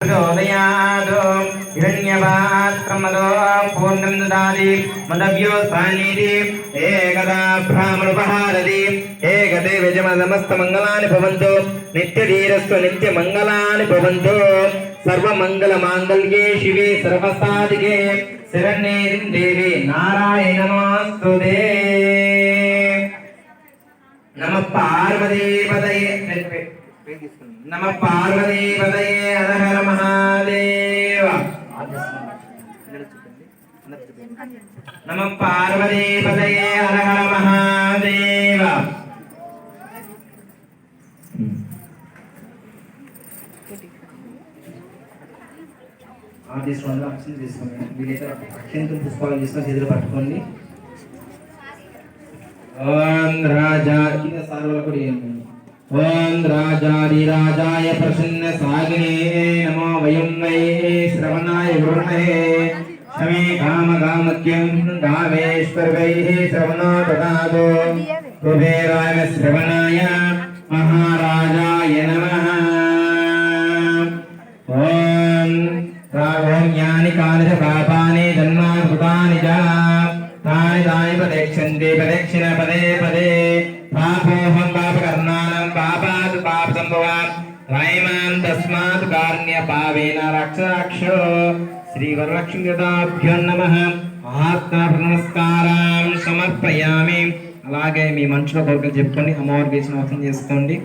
प्रचोदयात् हिरण्यपात्रमदो पूर्णं ददाति मदभ्यो स्थानीति एकदा ब्राह्मणोपहारति एकते विजयमस्तमङ्गलानि भवन्तु नित्यधीरस्व नित्यमङ्गलानि भवन्तु सर्वमङ्गलमाङ्गल्ये शिवे सर्वसाधिके शरण्ये देवी नारायण नमोस्तुते नमः पार्वतीपतये नमः पार्वतीपतये हर हर महादेव नमः पार्वतीपतये हर हर महादेव తీసుకోండి అక్షం తీసుకోండి వీలైతే అక్షంతం పుష్పాలు తీసుకొని చేతులు పట్టుకోండి ఓం రాజా కింద సార్వల కూడా ఓం రాజాదిరాజాయ ప్రసన్న సాగినే నమో వయం వై శ్రవణాయ వృణే శమే కామకామక్యం కామేశ్వరై శ్రవణో దదాదో కుబేరాయ శ్రవణాయ మహారాజాయ నమః ఓం జ్ఞాని కానిచ పాపాని జన్మాకృతాని చ తాని తాని ప్రదక్షిణంతే ప్రదక్షిణ పదే పదే పాపోహం పాపకర్మాణం పాపాత్ పాప సంభవాత్ త్రైమాం తస్మాత్ కారుణ్య పావేన రక్ష రక్షో శ్రీ వరలక్ష్మీదాభ్యో నమః ఆత్మ నమస్కారం సమర్పయామి. అలాగే మీ మనసులో కోరికలు చెప్పుకొని అమ్మవారికి నమస్కారం చేసుకోండి.